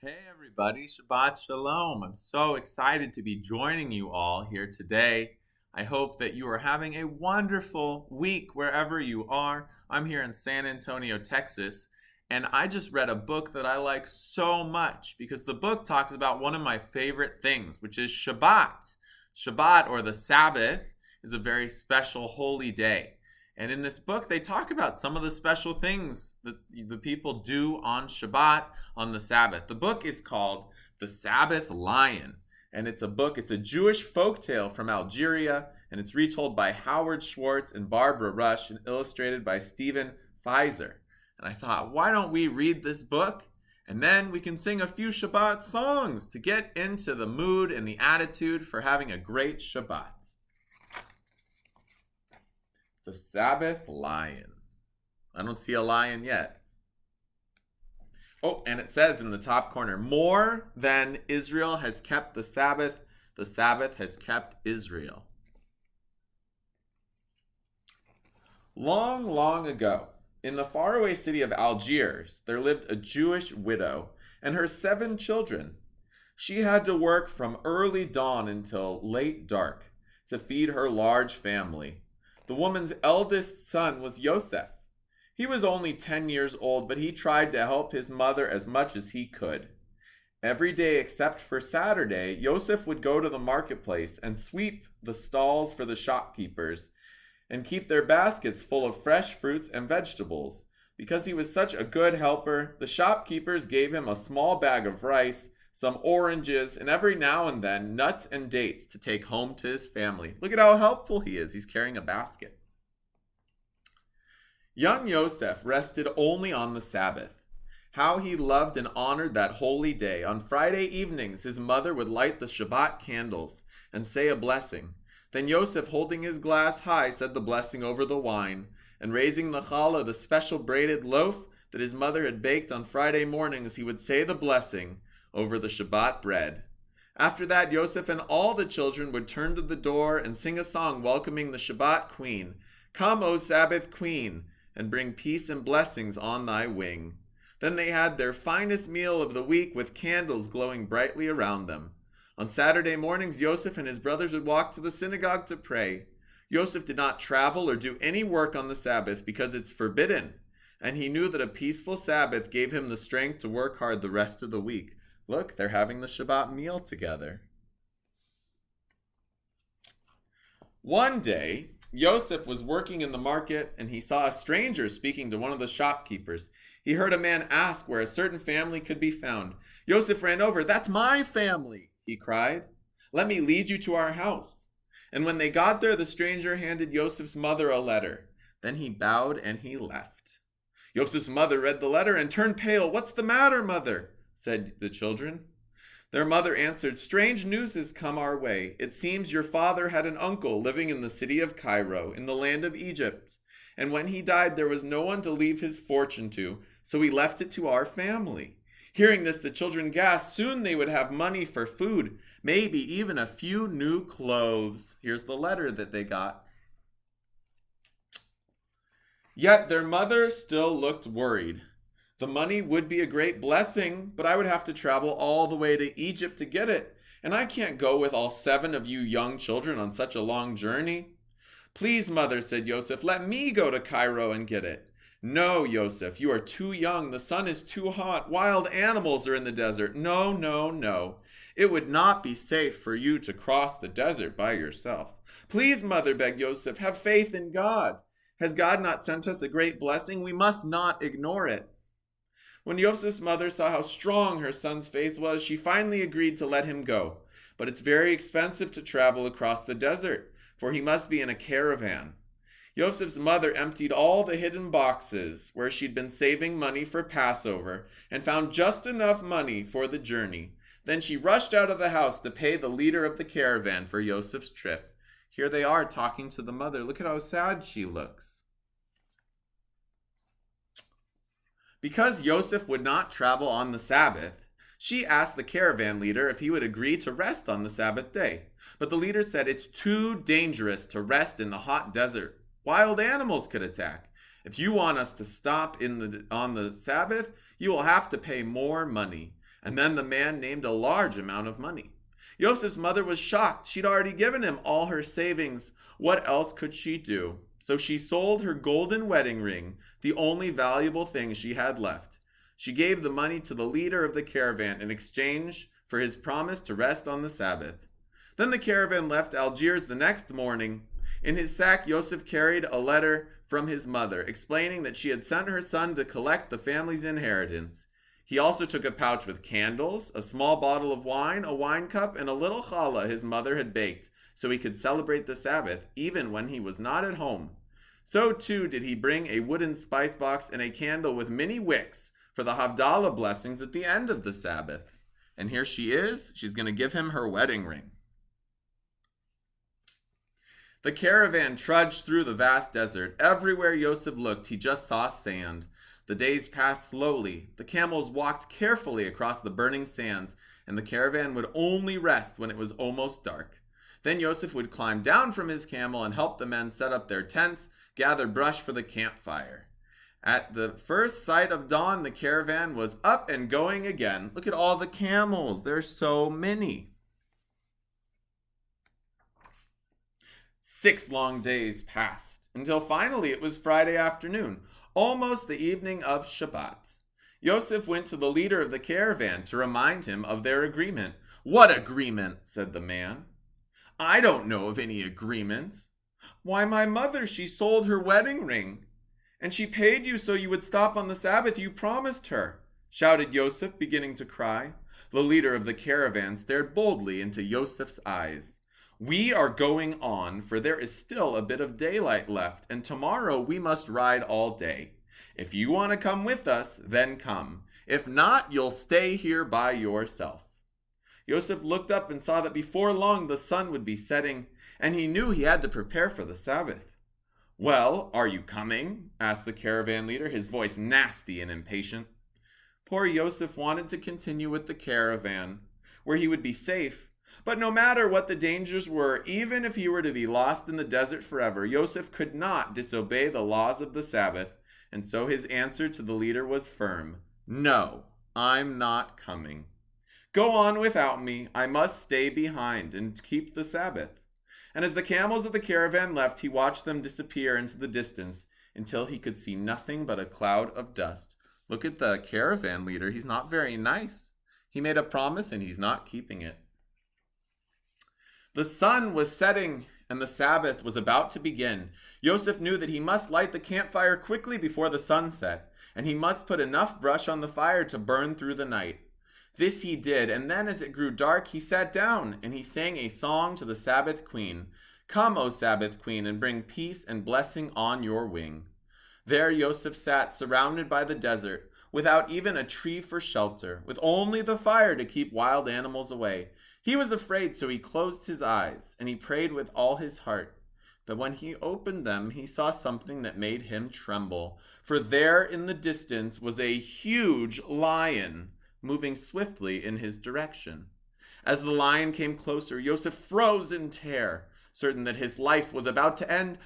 Hey everybody, Shabbat Shalom. I'm so excited to be joining you all here today. I hope that you are having a wonderful week wherever you are. I'm here in San Antonio, Texas, and I just read a book that I like so much because the book talks about one of my favorite things, which is Shabbat. Shabbat, or the Sabbath, is a very special holy day. And in this book, they talk about some of the special things that the people do on Shabbat, on the Sabbath. The book is called The Sabbath Lion. And it's a Jewish folktale from Algeria, and it's retold by Howard Schwartz and Barbara Rush and illustrated by Stephen Pfizer. And I thought, why don't we read this book? And then we can sing a few Shabbat songs to get into the mood and the attitude for having a great Shabbat. The Sabbath Lion. I don't see a lion yet. Oh, and it says in the top corner, more than Israel has kept the Sabbath has kept Israel. Long, long ago, in the faraway city of Algiers, there lived a Jewish widow and her 7 children. She had to work from early dawn until late dark to feed her large family. The woman's eldest son was Yosef. He was only 10 years old, but he tried to help his mother as much as he could. Every day except for Saturday, Yosef would go to the marketplace and sweep the stalls for the shopkeepers and keep their baskets full of fresh fruits and vegetables. Because he was such a good helper, the shopkeepers gave him a small bag of rice, some oranges, and every now and then nuts and dates to take home to his family. Look at how helpful he is. He's carrying a basket. Young Yosef rested only on the Sabbath. How he loved and honored that holy day. On Friday evenings, his mother would light the Shabbat candles and say a blessing. Then Yosef, holding his glass high, said the blessing over the wine, and raising the challah, the special braided loaf that his mother had baked on Friday mornings, he would say the blessing over the Shabbat bread. After that, Yosef and all the children would turn to the door and sing a song welcoming the Shabbat queen. Come, O Sabbath queen, and bring peace and blessings on thy wing. Then they had their finest meal of the week with candles glowing brightly around them. On Saturday mornings, Yosef and his brothers would walk to the synagogue to pray. Yosef did not travel or do any work on the Sabbath because it's forbidden, and he knew that a peaceful Sabbath gave him the strength to work hard the rest of the week. Look, they're having the Shabbat meal together. One day, Yosef was working in the market and he saw a stranger speaking to one of the shopkeepers. He heard a man ask where a certain family could be found. Yosef ran over. "That's my family," he cried. "Let me lead you to our house." And when they got there, the stranger handed Yosef's mother a letter. Then he bowed and he left. Yosef's mother read the letter and turned pale. "What's the matter, mother?" said the children. Their mother answered, "Strange news has come our way. It seems your father had an uncle living in the city of Cairo, in the land of Egypt. And when he died, there was no one to leave his fortune to, so he left it to our family." Hearing this, the children gasped. Soon they would have money for food, maybe even a few new clothes. Here's the letter that they got. Yet their mother still looked worried. The money would be a great blessing, but I would have to travel all the way to Egypt to get it, and I can't go with all 7 of you young children on such a long journey. "Please, mother," said Yosef, "let me go to Cairo and get it." "No, Yosef, you are too young. The sun is too hot. Wild animals are in the desert. No, no, no. It would not be safe for you to cross the desert by yourself." "Please, mother," begged Yosef, "have faith in God. Has God not sent us a great blessing? We must not ignore it." When Yosef's mother saw how strong her son's faith was, she finally agreed to let him go. But it's very expensive to travel across the desert, for he must be in a caravan. Yosef's mother emptied all the hidden boxes where she'd been saving money for Passover and found just enough money for the journey. Then she rushed out of the house to pay the leader of the caravan for Yosef's trip. Here they are talking to the mother. Look at how sad she looks. Because Yosef would not travel on the Sabbath, she asked the caravan leader if he would agree to rest on the Sabbath day. But the leader said it's too dangerous to rest in the hot desert. Wild animals could attack. If you want us to stop on the Sabbath, you will have to pay more money. And then the man named a large amount of money. Yosef's mother was shocked. She'd already given him all her savings. What else could she do? So she sold her golden wedding ring, the only valuable thing she had left. She gave the money to the leader of the caravan in exchange for his promise to rest on the Sabbath. Then the caravan left Algiers the next morning. In his sack, Yosef carried a letter from his mother, explaining that she had sent her son to collect the family's inheritance. He also took a pouch with candles, a small bottle of wine, a wine cup, and a little challah his mother had baked, so he could celebrate the Sabbath, even when he was not at home. So too did he bring a wooden spice box and a candle with many wicks for the Havdalah blessings at the end of the Sabbath. And here she is. She's going to give him her wedding ring. The caravan trudged through the vast desert. Everywhere Yosef looked, he just saw sand. The days passed slowly. The camels walked carefully across the burning sands, and the caravan would only rest when it was almost dark. Then Yosef would climb down from his camel and help the men set up their tents, gather brush for the campfire. At the first sight of dawn, the caravan was up and going again. Look at all the camels. There's so many. 6 long days passed, until finally it was Friday afternoon, almost the evening of Shabbat. Yosef went to the leader of the caravan to remind him of their agreement. "What agreement?" said the man. "I don't know of any agreement." "Why, my mother, she sold her wedding ring, and she paid you so you would stop on the Sabbath. You promised her," shouted Yosef, beginning to cry. The leader of the caravan stared boldly into Yosef's eyes. "We are going on, for there is still a bit of daylight left, and tomorrow we must ride all day. If you want to come with us, then come. If not, you'll stay here by yourself." Yosef looked up and saw that before long the sun would be setting, and he knew he had to prepare for the Sabbath. "Well, are you coming?" asked the caravan leader, his voice nasty and impatient. Poor Yosef wanted to continue with the caravan, where he would be safe. But no matter what the dangers were, even if he were to be lost in the desert forever, Yosef could not disobey the laws of the Sabbath, and so his answer to the leader was firm. "No, I'm not coming. Go on without me. I must stay behind and keep the Sabbath." And as the camels of the caravan left, he watched them disappear into the distance until he could see nothing but a cloud of dust. Look at the caravan leader. He's not very nice. He made a promise and he's not keeping it. The sun was setting and the Sabbath was about to begin. Yosef knew that he must light the campfire quickly before the sun set, and he must put enough brush on the fire to burn through the night. This he did, and then as it grew dark, he sat down, and he sang a song to the Sabbath queen. "Come, O Sabbath queen, and bring peace and blessing on your wing." There Yosef sat, surrounded by the desert, without even a tree for shelter, with only the fire to keep wild animals away. He was afraid, so he closed his eyes, and he prayed with all his heart. But when he opened them, he saw something that made him tremble. For there in the distance was a huge lion, moving swiftly in his direction. As the lion came closer, Yosef froze in terror, certain that his life was about to end.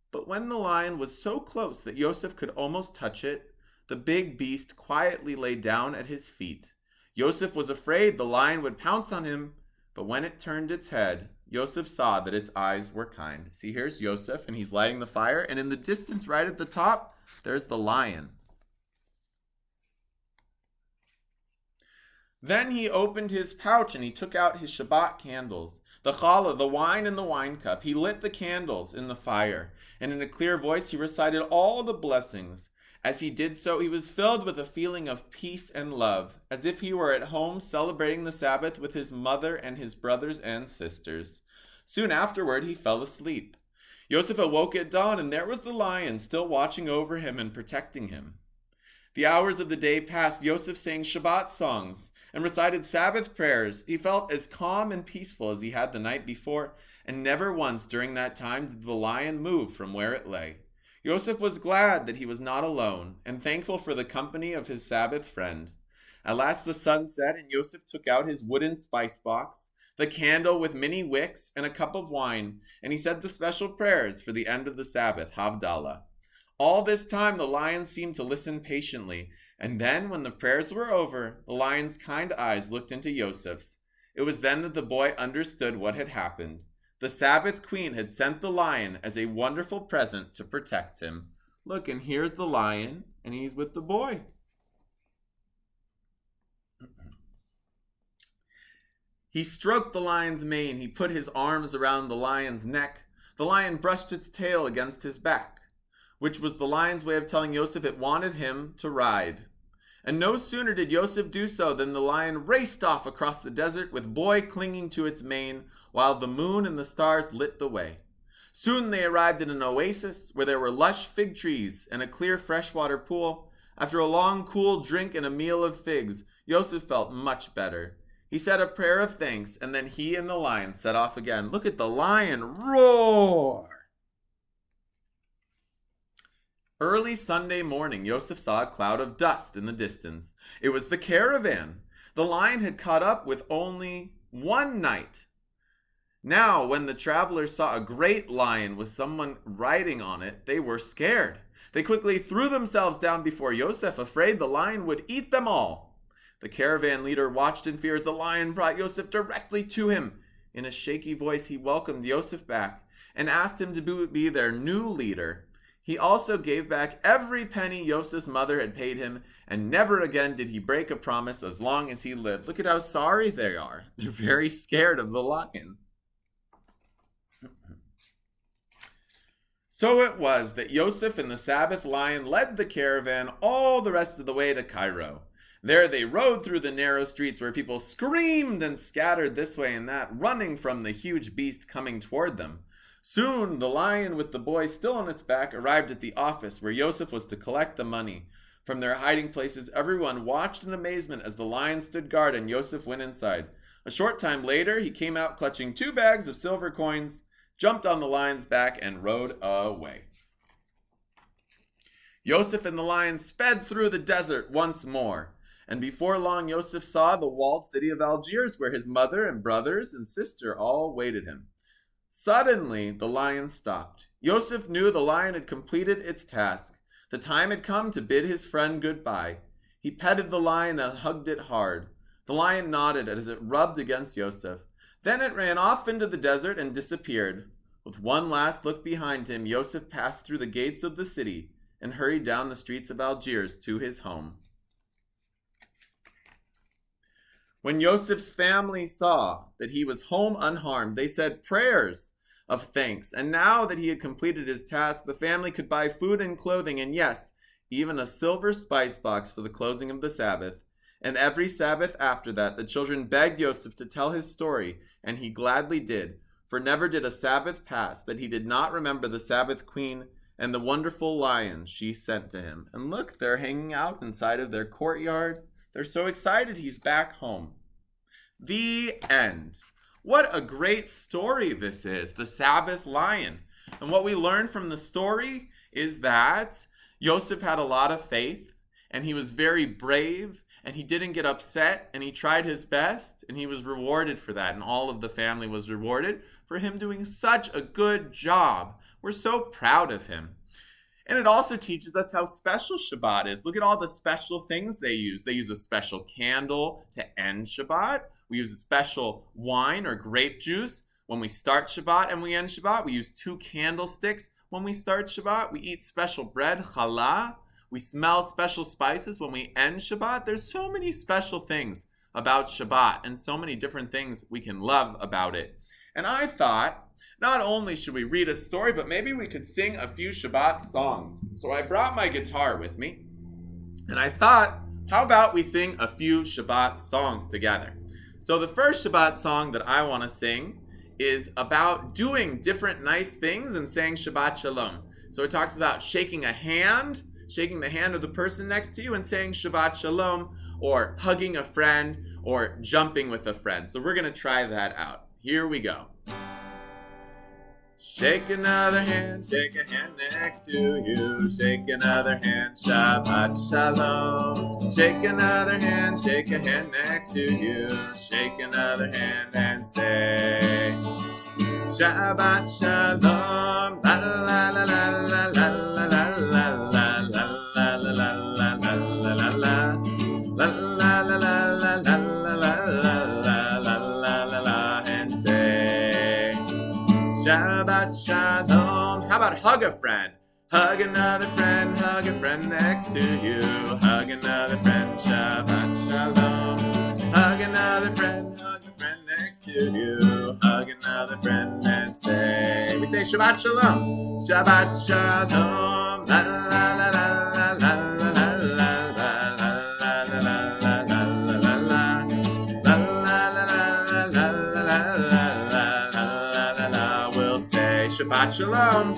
But when the lion was so close that Yosef could almost touch it, the big beast quietly lay down at his feet. Yosef was afraid the lion would pounce on him, but when it turned its head, Yosef saw that its eyes were kind. See, here's Yosef, and he's lighting the fire, and in the distance, right at the top, there's the lion. Then he opened his pouch, and he took out his Shabbat candles, the challah, the wine, and the wine cup. He lit the candles in the fire, and in a clear voice he recited all the blessings. As he did so, he was filled with a feeling of peace and love, as if he were at home celebrating the Sabbath with his mother and his brothers and sisters. Soon afterward, he fell asleep. Yosef awoke at dawn, and there was the lion still watching over him and protecting him. The hours of the day passed. Yosef sang Shabbat songs and recited Sabbath prayers. He felt as calm and peaceful as he had the night before, and never once during that time did the lion move from where it lay. Yosef was glad that he was not alone, and thankful for the company of his Sabbath friend. At last the sun set, and Yosef took out his wooden spice box, the candle with many wicks, and a cup of wine, and he said the special prayers for the end of the Sabbath, Havdalah. All this time the lion seemed to listen patiently, And then, when the prayers were over, the lion's kind eyes looked into Yosef's. It was then that the boy understood what had happened. The Sabbath queen had sent the lion as a wonderful present to protect him. Look, and here's the lion, and he's with the boy. He stroked the lion's mane. He put his arms around the lion's neck. The lion brushed its tail against his back, which was the lion's way of telling Yosef it wanted him to ride. And no sooner did Yosef do so than the lion raced off across the desert with boy clinging to its mane, while the moon and the stars lit the way. Soon they arrived at an oasis where there were lush fig trees and a clear freshwater pool. After a long cool drink and a meal of figs, Yosef felt much better. He said a prayer of thanks, and then he and the lion set off again. Look at the lion roar! Early Sunday morning, Yosef saw a cloud of dust in the distance. It was the caravan. The lion had caught up with only one night. Now, when the travelers saw a great lion with someone riding on it, they were scared. They quickly threw themselves down before Yosef, afraid the lion would eat them all. The caravan leader watched in fear as the lion brought Yosef directly to him. In a shaky voice, he welcomed Yosef back and asked him to be their new leader. He also gave back every penny Yosef's mother had paid him, and never again did he break a promise as long as he lived. Look at how sorry they are. They're very scared of the lion. So it was that Yosef and the Sabbath Lion led the caravan all the rest of the way to Cairo. There they rode through the narrow streets where people screamed and scattered this way and that, running from the huge beast coming toward them. Soon the lion with the boy still on its back arrived at the office where Yosef was to collect the money. From their hiding places, everyone watched in amazement as the lion stood guard and Yosef went inside. A short time later, he came out clutching 2 bags of silver coins, jumped on the lion's back, and rode away. Yosef and the lion sped through the desert once more. And before long, Yosef saw the walled city of Algiers, where his mother and brothers and sister all waited him. Suddenly, the lion stopped. Yosef knew the lion had completed its task. The time had come to bid his friend goodbye. He petted the lion and hugged it hard. The lion nodded as it rubbed against Yosef. Then it ran off into the desert and disappeared. With one last look behind him, Yosef passed through the gates of the city and hurried down the streets of Algiers to his home. When Yosef's family saw that he was home unharmed, they said prayers of thanks. And now that he had completed his task, the family could buy food and clothing, and yes, even a silver spice box for the closing of the Sabbath. And every Sabbath after that, the children begged Yosef to tell his story, and he gladly did. For never did a Sabbath pass that he did not remember the Sabbath queen and the wonderful lion she sent to him. And look, they're hanging out inside of their courtyard. They're so excited he's back home. The end. What a great story this is, the Sabbath Lion. And what we learn from the story is that Yosef had a lot of faith, and he was very brave, and he didn't get upset, and he tried his best, and he was rewarded for that, and all of the family was rewarded for him doing such a good job. We're so proud of him. And it also teaches us how special Shabbat is. Look at all the special things they use. They use a special candle to end Shabbat. We use a special wine or grape juice when we start Shabbat and we end Shabbat. We use 2 candlesticks when we start Shabbat. We eat special bread, challah. We smell special spices when we end Shabbat. There's so many special things about Shabbat and so many different things we can love about it. And I thought, not only should we read a story, but maybe we could sing a few Shabbat songs. So I brought my guitar with me, and I thought, how about we sing a few Shabbat songs together? So the first Shabbat song that I want to sing is about doing different nice things and saying Shabbat Shalom. So it talks about shaking a hand, shaking the hand of the person next to you and saying Shabbat Shalom, or hugging a friend, or jumping with a friend. So we're going to try that out. Here we go. Shake another hand, shake a hand next to you. Shake another hand, Shabbat Shalom. Shake another hand, shake a hand next to you. Shake another hand and say Shabbat Shalom. La la la la la la la la la la la la la la la la la la. Shabbat Shalom. How about hug a friend? Hug another friend, hug a friend next to you. Hug another friend, Shabbat Shalom. Hug another friend, hug a friend next to you. Hug another friend and say, we say Shabbat Shalom. Shabbat Shalom. La la la la la la la la la la. We'll say Shabbat Shalom.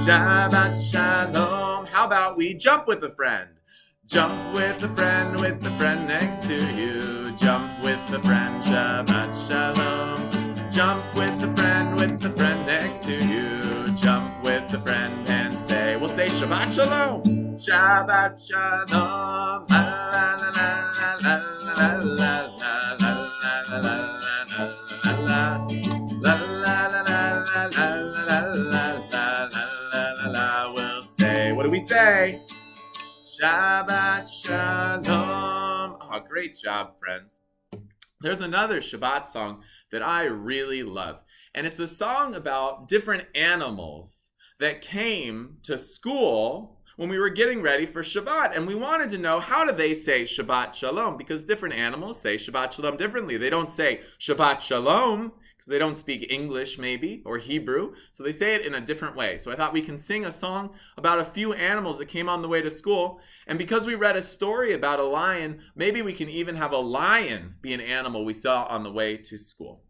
Shabbat Shalom. How about we jump with a friend? Jump with a friend next to you. Jump with a friend, Shabbat Shalom. Jump with a friend next to you. Jump with a friend and say, we'll say Shabbat Shalom. Shabbat Shalom. La la la la la la la la la la la. We'll say, what do we say? Shabbat Shalom. Oh, great job, friends. There's another Shabbat song that I really love. And it's a song about different animals that came to school when we were getting ready for Shabbat. And we wanted to know, how do they say Shabbat Shalom? Because different animals say Shabbat Shalom differently. They don't say Shabbat Shalom because they don't speak English maybe or Hebrew. So they say it in a different way. So I thought we can sing a song about a few animals that came on the way to school. And because we read a story about a lion, maybe we can even have a lion be an animal we saw on the way to school.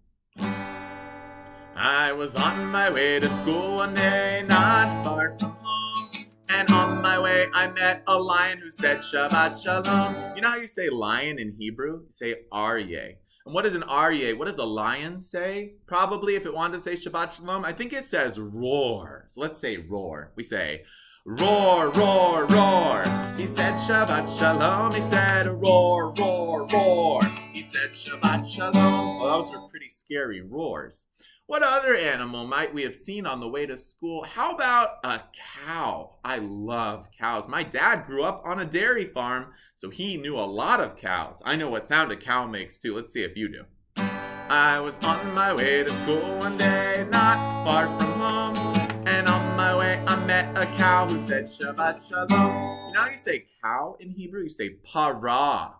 I was on my way to school one day, not far from home. And on my way, I met a lion who said Shabbat Shalom. You know how you say lion in Hebrew? You say aryeh. And what is an aryeh? What does a lion say? Probably, if it wanted to say Shabbat Shalom, I think it says roar. So let's say roar. We say, roar, roar, roar. He said Shabbat Shalom. He said roar, roar, roar. He said Shabbat Shalom. Well, those are pretty scary roars. What other animal might we have seen on the way to school? How about a cow? I love cows. My dad grew up on a dairy farm, so he knew a lot of cows. I know what sound a cow makes too. Let's see if you do. I was on my way to school one day, not far from home. And on my way, I met a cow who said Shabbat Shalom. You know how you say cow in Hebrew? You say para.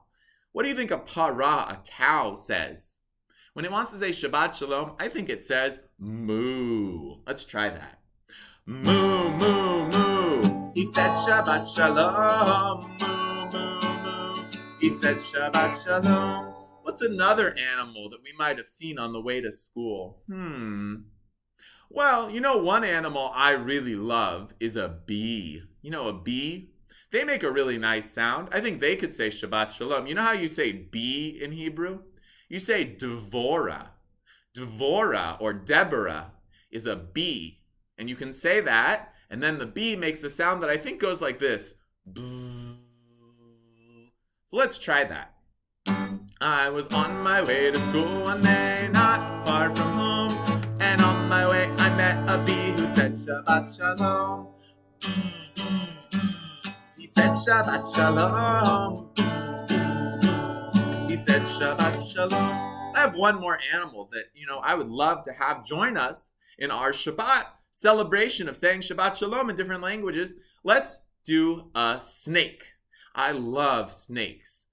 What do you think a para, a cow, says? When it wants to say Shabbat Shalom, I think it says moo. Let's try that. Moo, moo, moo. He said Shabbat Shalom. Moo, moo, moo. He said Shabbat Shalom. What's another animal that we might have seen on the way to school? Well, you know, one animal I really love is a bee. You know, a bee? They make a really nice sound. I think they could say Shabbat Shalom. You know how you say bee in Hebrew? You say Devorah. Devorah or Deborah is a bee. And you can say that, and then the bee makes a sound that I think goes like this. Bzzz. So let's try that. I was on my way to school one day, not far from home. And on my way I met a bee who said Shabbat Shalom. Bzzz, bzzz, bzzz. He said Shabbat Shalom. He said Shabbat Shalom. I have one more animal that, I would love to have join us in our Shabbat celebration of saying Shabbat Shalom in different languages. Let's do a snake. I love snakes.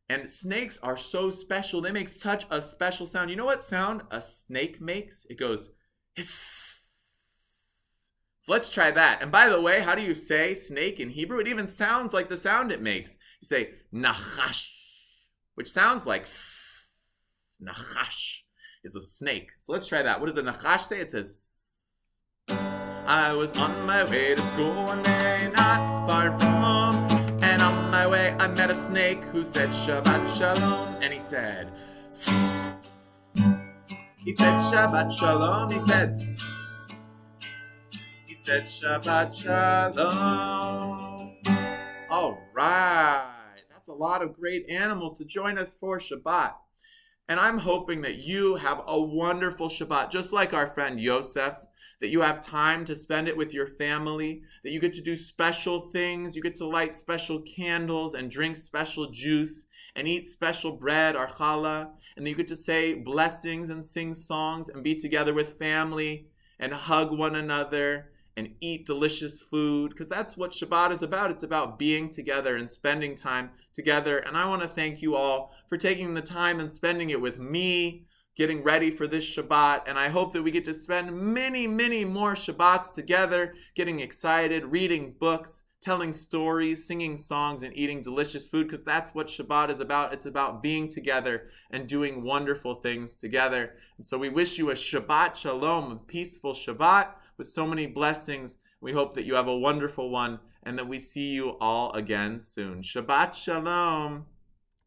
And snakes are so special. They make such a special sound. You know what sound a snake makes? It goes hiss. So let's try that. And by the way, how do you say snake in Hebrew? It even sounds like the sound it makes. You say nachash, which sounds like s. Nachash is a snake. So let's try that. What does a nachash say? It says I was on my way to school one day, not far from home. And on my way I met a snake who said Shabbat Shalom. And he said Sss. He said Shabbat Shalom. He said Sss. He said Shabbat Shalom. All right. That's a lot of great animals to join us for Shabbat. And I'm hoping that you have a wonderful Shabbat, just like our friend Yosef, that you have time to spend it with your family, that you get to do special things, you get to light special candles and drink special juice and eat special bread or challah, and that you get to say blessings and sing songs and be together with family and hug one another and eat delicious food, because that's what Shabbat is about. It's about being together and spending time together. And I want to thank you all for taking the time and spending it with me, getting ready for this Shabbat. And I hope that we get to spend many, many more Shabbats together, getting excited, reading books, telling stories, singing songs, and eating delicious food, because that's what Shabbat is about. It's about being together and doing wonderful things together. And so we wish you a Shabbat Shalom, a peaceful Shabbat with so many blessings. We hope that you have a wonderful one and that we see you all again soon. Shabbat Shalom.